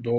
2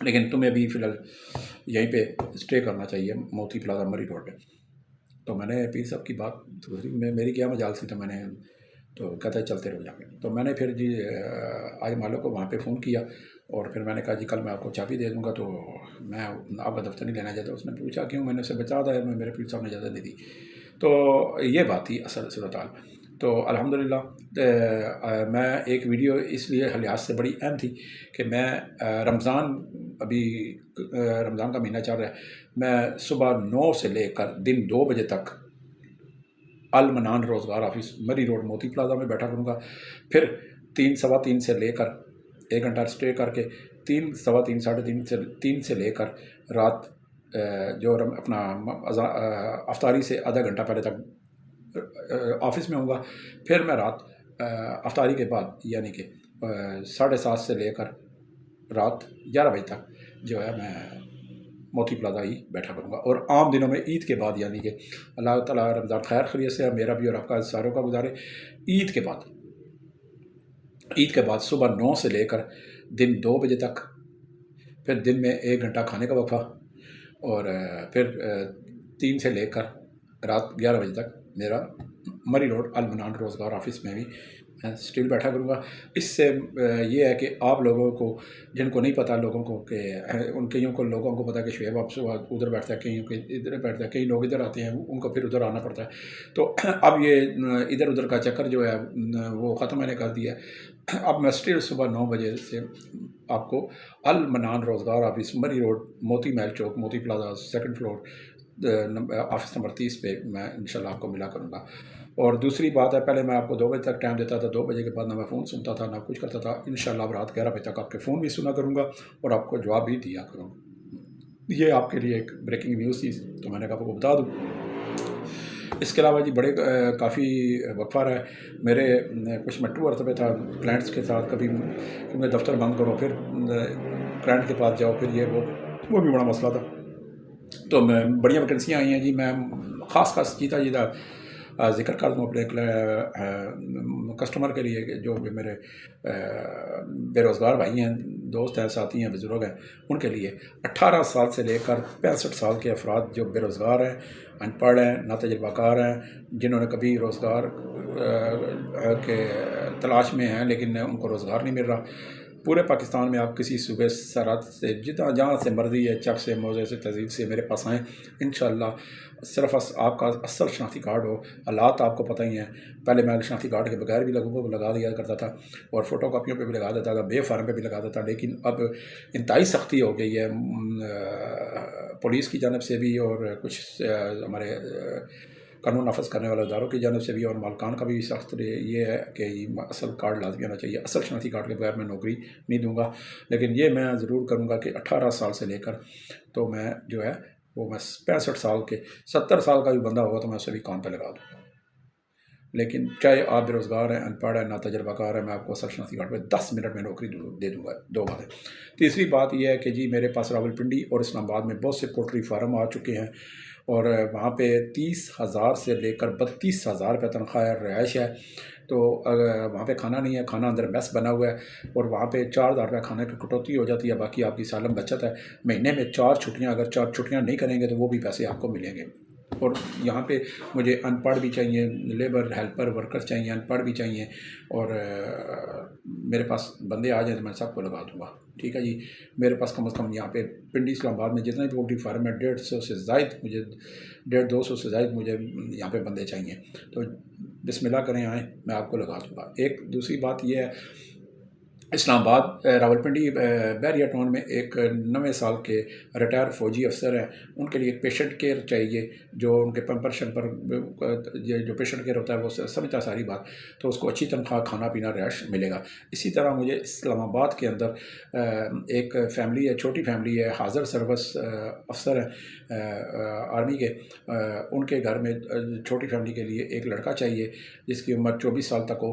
لیکن تمہیں بھی فی الحال یہیں پہ اسٹے کرنا چاہیے موتی پلازا مری روڈ پہ. تو میں نے پیر صاحب کی بات میری کیا مجال سی، تو میں نے تو کہتا ہے چلتے رہو جا کے. تو میں نے پھر جی آج مالک کو وہاں پہ فون کیا اور پھر میں نے کہا جی کل میں آپ کو چابی دے دوں گا، تو میں آپ کا دفتر نہیں لینا چاہتا. اس نے پوچھا کیوں؟ میں نے اسے بچا دیا، میرے پیر صاحب نے اجازت دے دی. تو یہ بات تھی اصل صورت حال. تو الحمدللہ میں ایک ویڈیو اس لیے لحاظ سے بڑی اہم تھی کہ میں رمضان، ابھی رمضان کا مہینہ چل رہا ہے، میں صبح 9 سے لے کر دن 2 بجے تک المنان روزگار آفس مری روڈ موتی پلازا میں بیٹھا کروں گا. پھر 3 سوا 3 سے لے کر 1 گھنٹہ اسٹے کر کے 3 سوا 3 ساڑھے 3 سے لے کر رات جو اپنا افطاری سے آدھا گھنٹہ پہلے تک آفس میں ہوں گا. پھر میں رات افطاری کے بعد یعنی کہ 7:30 سے لے کر رات 11 بجے تک جو ہے میں موتی پلازا ہی بیٹھا کروں گا. اور عام دنوں میں عید کے بعد یعنی کہ اللہ تعالیٰ رمضان خیر خیریت سے میرا بھی اور آپ کا ساروں کا گزارے. عید کے بعد صبح 9 سے لے کر دن 2 بجے تک، پھر دن میں 1 گھنٹہ کھانے کا وقفہ، اور پھر 3 سے لے کر رات 11 بجے تک میرا مری روڈ المنان روزگار آفس میں بھی اسٹل بیٹھا کروں گا. اس سے یہ ہے کہ آپ لوگوں کو جن کو نہیں پتہ، لوگوں کو کہ ان کئیوں کو لوگوں کو پتہ کہ شعیب آپ صبح ادھر بیٹھتا ہے، کہیں ادھر بیٹھتا ہے، کئی لوگ ادھر آتے ہیں، ان کو پھر ادھر آنا پڑتا ہے. تو اب یہ ادھر ادھر کا چکر جو ہے وہ ختم میں نے کر دیا. اب میں اسٹل صبح 9 بجے سے آپ کو المنان روزگار آفس مری road Moti Mahal Chowk Moti plaza 2nd floor office number 30 پہ میں انشاءاللہ آپ کو ملا کروں گا. اور دوسری بات ہے، پہلے میں آپ کو 2 بجے تک ٹائم دیتا تھا، 2 بجے کے بعد نہ میں فون سنتا تھا نہ کچھ کرتا تھا. انشاءاللہ اب رات 11 بجے تک آپ کے فون بھی سنا کروں گا اور آپ کو جواب بھی دیا کروں گا. یہ آپ کے لیے ایک بریکنگ نیوز تھی تو میں نے کہا آپ کو بتا دوں. اس کے علاوہ جی بڑے کافی وقفہ رہا ہے میرے، کچھ میں ٹور پہ تھا کلائنٹس کے ساتھ، کبھی کیونکہ دفتر بند کرو پھر کلائنٹ کے پاس جاؤ، پھر یہ وہ بھی بڑا مسئلہ تھا. تو میں بڑیاں ویکنسیاں آئی ہیں جی. میں خاص چیتا ذکر کر دوں اپنے کسٹمر کے لیے کہ جو بھی میرے بے روزگار بھائی ہیں، دوست ہیں، ساتھی ہیں، بزرگ ہیں، ان کے لیے 18 سال سے لے کر 65 سال کے افراد جو بے روزگار ہیں، ان پڑھ ہیں، نا تجربہ کار ہیں، جنہوں نے کبھی روزگار کے تلاش میں ہیں لیکن ان کو روزگار نہیں مل رہا. پورے پاکستان میں آپ کسی صوبے سرحد سے جہاں سے مرضی ہے، چک سے، موزے سے، تہذیب سے میرے پاس آئیں انشاءاللہ. صرف آپ کا اصل شناختی کارڈ ہو. حالات آپ کو پتہ ہی ہیں، پہلے میں شناختی کارڈ کے بغیر بھی لوگوں کو لگا دیا کرتا تھا اور فوٹو کاپیوں پہ بھی لگا دیتا تھا، بے فارم پہ بھی لگا دیتا. لیکن اب انتہائی سختی ہو گئی ہے پولیس کی جانب سے بھی اور کچھ ہمارے قانون نافذ کرنے والے اداروں کی جانب سے بھی، اور مالکان کا بھی سخت یہ ہے کہ اصل کارڈ لازمی ہونا چاہیے. اصل شناختی کارڈ کے بغیر میں نوکری نہیں دوں گا. لیکن یہ میں ضرور کروں گا کہ 18 سال سے لے کر تو میں جو ہے وہ میں 65 سال کے 70 سال کا بھی بندہ ہوگا تو میں اسے بھی کام پہ لگا دوں گا. لیکن چاہے آپ بے روزگار ہیں، ان پڑھ ہیں، نا تجربہ کار ہیں، میں آپ کو اصل شناختی کارڈ پہ 10 منٹ میں نوکری دے دوں گا. 2 باتیں. تیسری بات یہ ہے کہ جی میرے پاس راولپنڈی اور اسلام آباد میں بہت سے پولٹری فارم آ چکے ہیں اور وہاں پہ 30,000 سے لے کر 32,000 روپے تنخواہ رہائش ہے. تو وہاں پہ کھانا نہیں ہے، کھانا اندر میس بنا ہوا ہے اور وہاں پہ 4,000 روپے کھانے کی کٹوتی ہو جاتی ہے. باقی آپ کی سالم بچت ہے. مہینے میں 4 چھٹیاں، اگر 4 چھٹیاں نہیں کریں گے تو وہ بھی پیسے آپ کو ملیں گے. اور یہاں پہ مجھے ان پڑھ بھی چاہیے، لیبر ہیلپر ورکر چاہیے، ان پڑھ بھی چاہیے، اور میرے پاس بندے آ جائیں تو میں سب کو لگا دوں گا. ٹھیک ہے جی. میرے پاس کم از کم یہاں پہ پنڈی اسلام آباد میں جتنے بھی پولٹری فارم ہے 150 سے زائد مجھے 150 سے زائد مجھے یہاں پہ بندے چاہیے. تو بسم اللہ کریں، آئیں، میں آپ کو لگا دوں گا. ایک دوسری بات یہ ہے، اسلام آباد راولپنڈی بحریہ ٹاؤن میں ایک 90 سال کے ریٹائر فوجی افسر ہیں، ان کے لیے ایک پیشنٹ کیئر چاہیے جو ان کے پمپر شمپر جو پیشنٹ کیئر ہوتا ہے وہ سمجھتا ہے ساری بات، تو اس کو اچھی تنخواہ، کھانا پینا، رہائش ملے گا. اسی طرح مجھے اسلام آباد کے اندر ایک فیملی ہے، چھوٹی فیملی ہے، حاضر سروس افسر ہیں آرمی کے، ان کے گھر میں چھوٹی فیملی کے لیے ایک لڑکا چاہیے جس کی عمر 24 سال تک ہو،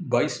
22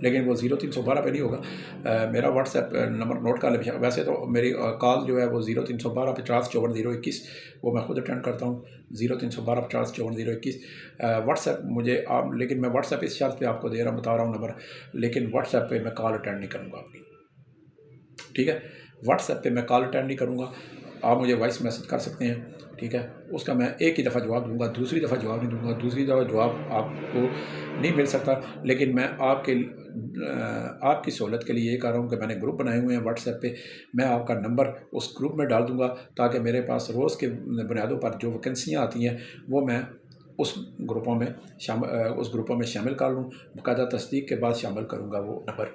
لیکن وہ 0312 پہ نہیں ہوگا. میرا واٹس ایپ نمبر نوٹ کر لیں. ویسے تو میری کال جو ہے وہ 0312 50 54 021 وہ میں خود اٹینڈ کرتا ہوں. 0312 50 54 021 واٹس ایپ مجھے آپ، لیکن میں واٹس ایپ اس شرط پہ آپ کو بتا رہا ہوں نمبر، لیکن واٹس ایپ پہ میں کال اٹینڈ نہیں کروں گا آپ کی. ٹھیک ہے، واٹس ایپ پہ میں کال اٹینڈ نہیں کروں گا. آپ مجھے وائس میسج کر سکتے ہیں. ٹھیک ہے، اس کا میں ایک ہی دفعہ جواب دوں گا، دوسری دفعہ جواب نہیں دوں گا. دوسری دفعہ جواب آپ کو نہیں مل سکتا. لیکن میں آپ کی سہولت کے لیے یہ کر رہا ہوں کہ میں نے گروپ بنائے ہوئے ہیں واٹس ایپ پہ. میں آپ کا نمبر اس گروپ میں ڈال دوں گا تاکہ میرے پاس روز کے بنیادوں پر جو ویکنسیاں آتی ہیں وہ میں اس گروپوں میں شامل کر لوں. باقاعدہ تصدیق کے بعد شامل کروں گا وہ نمبر.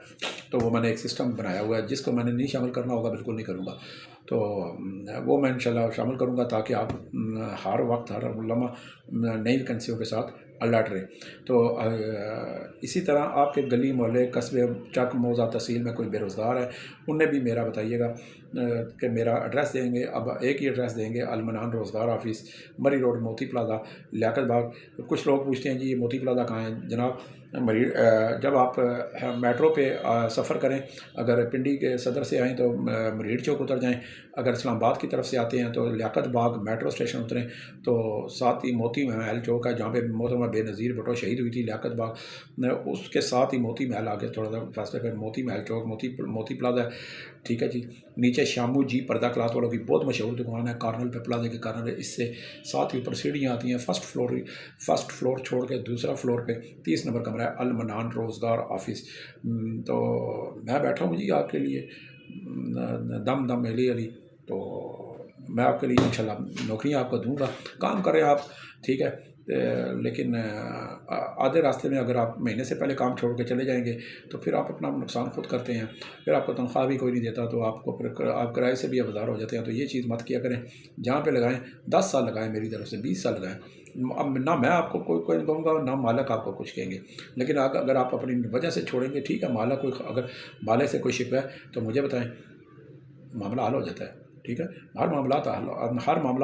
تو وہ میں نے ایک سسٹم بنایا ہوا ہے، جس کو میں نے نہیں شامل کرنا ہوگا بالکل نہیں کروں گا. تو وہ میں انشاءاللہ شامل کروں گا تاکہ آپ ہر وقت ہر لمحہ نئی ویکنسیوں کے ساتھ الرٹ رہیں. تو اسی طرح آپ کے گلی محلے قصبے چک موضع تحصیل میں کوئی بے روزگار ہے، انہیں بھی میرا بتائیے گا کہ میرا ایڈریس دیں گے. اب ایک ہی ایڈریس دیں گے، المنان روزگار آفس، مری روڈ، موتی پلازا، لیاقت باغ. کچھ لوگ پوچھتے ہیں جی یہ موتی پلازا کہاں ہے؟ جناب جب آپ میٹرو پہ سفر کریں، اگر پنڈی کے صدر سے آئیں تو مریڑ چوک اتر جائیں، اگر اسلام آباد کی طرف سے آتے ہیں تو لیاقت باغ میٹرو اسٹیشن اتریں تو ساتھ ہی موتی محل چوک ہے جہاں پہ محترمہ بے نظیر بھٹو شہید ہوئی تھی. لیاقت باغ اس کے ساتھ ہی موتی محل آگے تھوڑا سا فاصلے پہ موتی محل چوک، موتی پلازا ہے. ٹھیک ہے جی. نیچے شامو جی پردہ کلاتھ والوں کی بہت مشہور دکان ہے، کارنر پہ پلازے کے کارنر پہ. اس سے ساتھ ہی اوپر سیڑھیاں آتی ہیں. فرسٹ فلور چھوڑ کے دوسرا فلور پہ 30 نمبر کمرہ ہے، المنان روزگار آفس. تو میں بیٹھا ہوں جی آپ کے لیے دم علی. تو میں آپ کے لیے انشاءاللہ نوکریاں آپ کو دوں گا، کام کریں آپ. ٹھیک ہے، لیکن آدھے راستے میں اگر آپ مہینے سے پہلے کام چھوڑ کے چلے جائیں گے تو پھر آپ اپنا نقصان خود کرتے ہیں. پھر آپ کو تنخواہ بھی کوئی نہیں دیتا تو آپ کو پھر آپ کرائے سے بھی آبدار ہو جاتے ہیں. تو یہ چیز مت کیا کریں. جہاں پہ لگائیں 10 سال لگائیں، میری طرف سے 20 سال لگائیں. اب نہ میں آپ کو کوئی کہوں گا، نہ مالک آپ کو کچھ کہیں گے. لیکن اگر آپ اپنی وجہ سے چھوڑیں گے، ٹھیک ہے، مالک اگر مالک سے کوئی شکوہ ہے تو مجھے بتائیں، معاملہ حل ہو جاتا ہے. ٹھیک ہے، ہر معاملہ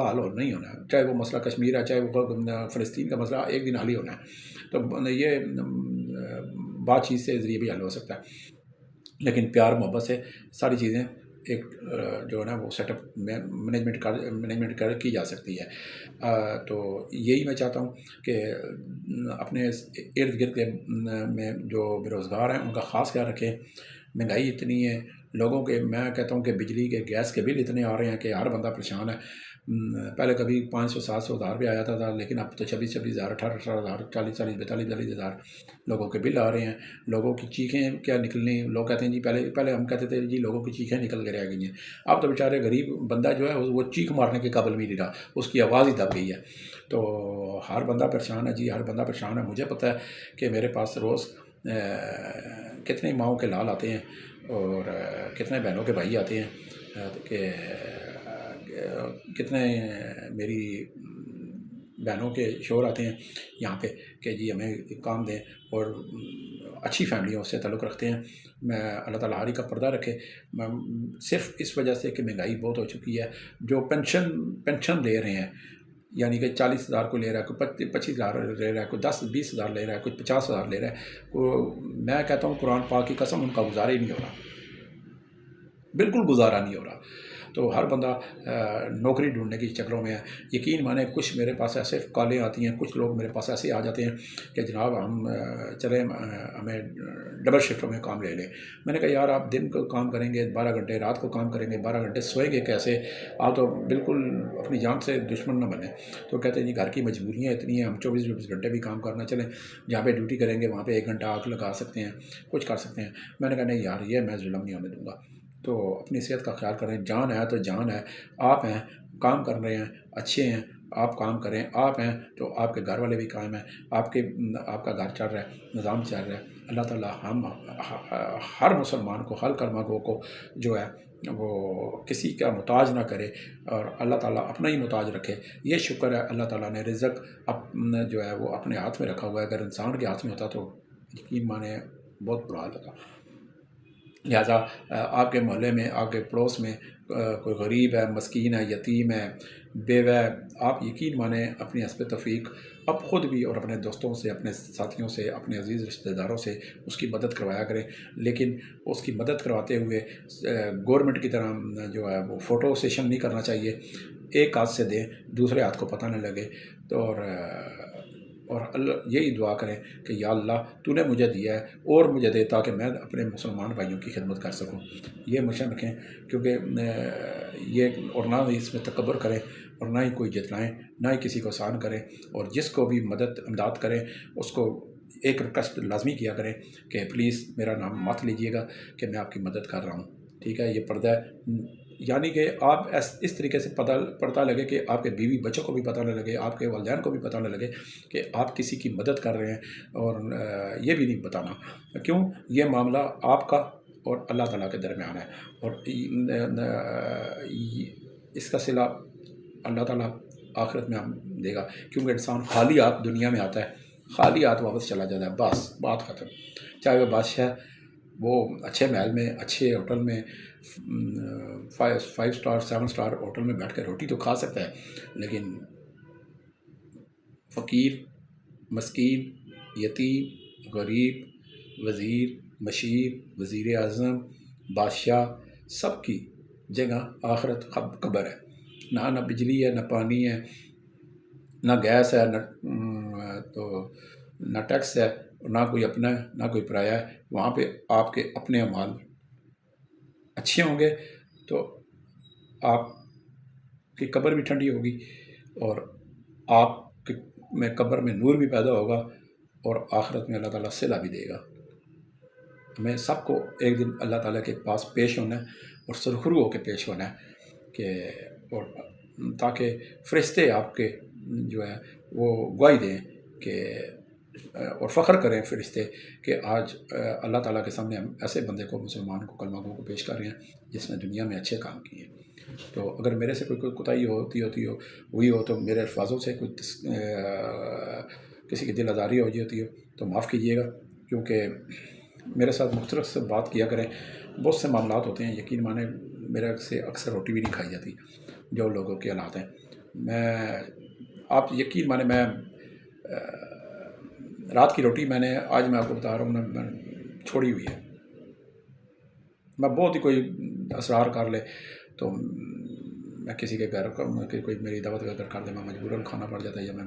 حل نہیں ہونا ہے. چاہے وہ مسئلہ کشمیر ہے، چاہے وہ فلسطین کا مسئلہ، ایک دن حل ہی ہونا ہے. تو یہ بات چیت سے ذریعے بھی حل ہو سکتا ہے. لیکن پیار محبت سے ساری چیزیں ایک جو ہے نا وہ سیٹ اپ مینجمنٹ کی جا سکتی ہے. تو یہی میں چاہتا ہوں کہ اپنے ارد گرد کے میں جو بے روزگار ہیں ان کا خاص خیال رکھیں. مہنگائی اتنی ہے لوگوں کے، میں کہتا ہوں کہ بجلی کے گیس کے بل اتنے آ رہے ہیں کہ ہر بندہ پریشان ہے. پہلے کبھی 500 700 ہزار بھی آیا تھا، لیکن اب تو 26 ہزار 18 ہزار 40 42 ہزار لوگوں کے بل آ رہے ہیں. لوگوں کی چیخیں کیا نکلنی. لوگ کہتے ہیں جی پہلے ہم کہتے تھے جی لوگوں کی چیخیں نکل کے رہ گئی ہیں. اب تو بیچارے غریب بندہ جو ہے وہ چیخ مارنے کے قابل بھی نہیں رہا، اس کی آواز ہی دب گئی ہے. تو ہر بندہ پریشان ہے جی، ہر بندہ پریشان ہے. مجھے پتہ ہے کہ میرے پاس روز کتنے ماؤں کے لال آتے ہیں اور کتنے بہنوں کے بھائی آتے ہیں، کہ کتنے میری بہنوں کے شوہر آتے ہیں یہاں پہ کہ جی ہمیں کام دیں، اور اچھی فیملیوں سے تعلق رکھتے ہیں. میں اللہ تعالیٰ ہاری کا پردہ رکھے. صرف اس وجہ سے کہ مہنگائی بہت ہو چکی ہے. جو پینشن دے رہے ہیں، یعنی کہ 40 ہزار کو لے رہا ہے، کوئی 25 ہزار لے رہا ہے، کوئی 10-20 ہزار لے رہا ہے، کوئی 50 ہزار لے رہا ہے. میں کہتا ہوں قرآن پاک کی قسم ان کا گزارا ہی نہیں ہو رہا، بالکل گزارا نہیں ہو رہا. تو ہر بندہ نوکری ڈھونڈنے کی چکروں میں ہے. یقین مانیں کچھ میرے پاس ایسے کالیں آتی ہیں، کچھ لوگ میرے پاس ایسے آ جاتے ہیں کہ جناب ہم چلیں ہمیں ڈبل شفٹوں میں کام لے لیں. میں نے کہا یار آپ دن کو کام کریں گے 12 گھنٹے، رات کو کام کریں گے 12 گھنٹے، سوئیں گے کیسے؟ آپ تو بالکل اپنی جان سے دشمن نہ بنیں. تو کہتے ہیں جی گھر کی مجبوریاں اتنی ہیں، ہم 24 گھنٹے بھی کام کرنا. چلیں جہاں پہ ڈیوٹی کریں گے وہاں پہ 1 گھنٹہ آگ لگا سکتے ہیں، کچھ کر سکتے ہیں. میں نے کہا نہیں یار یہ میں ظلم نہیں ہونے دوں گا. تو اپنی صحت کا خیال کریں. جان ہے تو جان ہے. آپ ہیں، کام کر رہے ہیں، اچھے ہیں، آپ کام کریں. آپ ہیں تو آپ کے گھر والے بھی قائم ہیں، آپ کا گھر چل رہا ہے، نظام چل رہا ہے. اللہ تعالیٰ ہم ہر مسلمان کو، ہر کلمہ گو کو جو ہے وہ کسی کا محتاج نہ کرے، اور اللہ تعالیٰ اپنا ہی محتاج رکھے. یہ شکر ہے اللہ تعالیٰ نے رزق جو ہے وہ اپنے ہاتھ میں رکھا ہوا ہے. اگر انسان کے ہاتھ میں ہوتا تو یقین مانے بہت برا حال ہوتا. لہٰذا آپ کے محلے میں، آپ کے پڑوس میں کوئی غریب ہے، مسکین ہے، یتیم ہے، بیوہ ہے، آپ یقین مانیں اپنی حسب توفیق اب خود بھی اور اپنے دوستوں سے، اپنے ساتھیوں سے، اپنے عزیز رشتہ داروں سے اس کی مدد کروایا کریں، لیکن اس کی مدد کرواتے ہوئے گورنمنٹ کی طرح جو ہے وہ فوٹو سیشن نہیں کرنا چاہیے، ایک ہاتھ سے دیں دوسرے ہاتھ کو پتہ نہ لگے، تو اور اللہ یہی دعا کریں کہ یا اللہ تو نے مجھے دیا ہے اور مجھے دے تاکہ میں اپنے مسلمان بھائیوں کی خدمت کر سکوں، یہ مشن رکھیں، کیونکہ یہ اور نہ ہی اس میں تکبر کریں اور نہ ہی کوئی جتلائیں، نہ ہی کسی کو آسان کریں، اور جس کو بھی مدد امداد کریں اس کو ایک ریکویسٹ لازمی کیا کریں کہ پلیز میرا نام مت لیجیے گا کہ میں آپ کی مدد کر رہا ہوں، ٹھیک ہے، یہ پردہ ہے، یعنی کہ آپ اس طریقے سے پتہ لگے کہ آپ کے بیوی بچوں کو بھی پتہ نہ لگے، آپ کے والدین کو بھی پتہ نہ لگے کہ آپ کسی کی مدد کر رہے ہیں، اور یہ بھی نہیں بتانا کیوں، یہ معاملہ آپ کا اور اللہ تعالیٰ کے درمیان ہے، اور اس کا صلہ اللہ تعالیٰ آخرت میں ہم دے گا، کیونکہ انسان خالی ہاتھ دنیا میں آتا ہے، خالی ہاتھ واپس چلا جاتا ہے، بس بات ختم، چاہے وہ بادشاہ وہ اچھے محل میں، اچھے ہوٹل میں، 5 اسٹار 7 اسٹار ہوٹل میں بیٹھ کے روٹی تو کھا سکتا ہے، لیکن فقیر، مسکین، یتیم، غریب، وزیر، مشیر، وزیر اعظم، بادشاہ، سب کی جگہ آخرت قبر ہے، نہ بجلی ہے، نہ پانی ہے، نہ گیس ہے، نہ ٹیکس ہے، نہ کوئی اپنا ہے، نہ کوئی پرایا ہے، وہاں پہ آپ کے اپنے اعمال اچھے ہوں گے تو آپ کی قبر بھی ٹھنڈی ہوگی، اور آپ میں قبر میں نور بھی پیدا ہوگا، اور آخرت میں اللہ تعالیٰ صلہ بھی دے گا، ہمیں سب کو ایک دن اللہ تعالیٰ کے پاس پیش ہونا ہے، اور سرخرو ہو کے پیش ہونا ہے کہ اور تاکہ فرشتے آپ کے جو ہے وہ گواہی دیں کہ اور فخر کریں فرشتے کہ آج اللہ تعالیٰ کے سامنے ہم ایسے بندے کو، مسلمان کو، کلمہ گو کو پیش کر رہے ہیں جس نے دنیا میں اچھے کام کیے ہیں، تو اگر میرے سے کوئی کوتاہی ہوئی ہو تو میرے الفاظوں سے کوئی کسی کی دل آزاری ہوتی ہو تو معاف کیجیے گا، کیونکہ میرے ساتھ مختلف سے بات کیا کریں، بہت سے معاملات ہوتے ہیں، یقین مانیں میرے سے اکثر روٹی بھی نہیں کھائی جاتی، جو لوگوں کے حالات ہیں، آپ یقین مانیں میں رات کی روٹی آج میں آپ کو بتا رہا ہوں میں چھوڑی ہوئی ہے، میں بہت ہی کوئی اسرار کر لے تو میں کسی کے گھر کوئی میری دعوت کا گھر کر دے، میں مجبوراً کھانا پڑ جاتا ہے، یا میں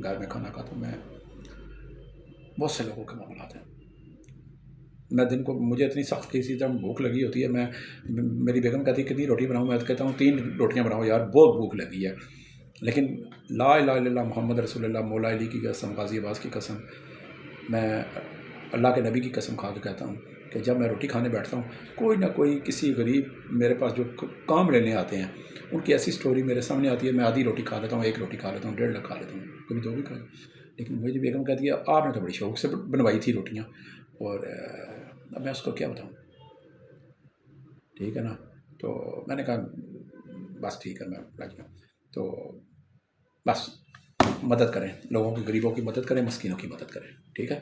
گھر میں کھانا کھاتا ہوں، میں بہت سے لوگوں کے معاملات ہیں، میں دن کو مجھے اتنی سخت کسی طرح بھوک لگی ہوتی ہے، میری بیگم کہتی ہے کتنی روٹی بناؤں، میں کہتا ہوں 3 روٹیاں بناؤ یار، بہت بھوک لگی ہے، لیکن لا الہ الا اللہ محمد رسول اللہ، مولا علی کی قسم، غازی عباس کی قسم، میں اللہ کے نبی کی قسم کھا کے کہتا ہوں کہ جب میں روٹی کھانے بیٹھتا ہوں، کوئی نہ کوئی کسی غریب میرے پاس جو کام لینے آتے ہیں، ان کی ایسی سٹوری میرے سامنے آتی ہے، میں آدھی روٹی کھا لیتا ہوں، 1 روٹی کھا لیتا ہوں، 1.5 کھا لیتا ہوں، کبھی 2 بھی کھا لیتا ہوں، لیکن میری بیگم کہتی ہے آپ نے تو بڑی شوق سے بنوائی تھی روٹیاں، اور اب میں اس کو کیا بتاؤں، ٹھیک ہے نا، تو میں نے کہا بس ٹھیک ہے، میں لگ گیا، تو بس مدد کریں، لوگوں کی، غریبوں کی مدد کریں، مسکینوں کی مدد کریں، ٹھیک ہے،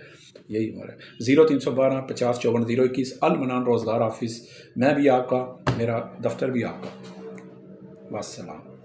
یہی ہمارا 0312 50 54 021 المنان روزگار آفس، میں بھی آپ کا، میرا دفتر بھی آپ کا، والسلام۔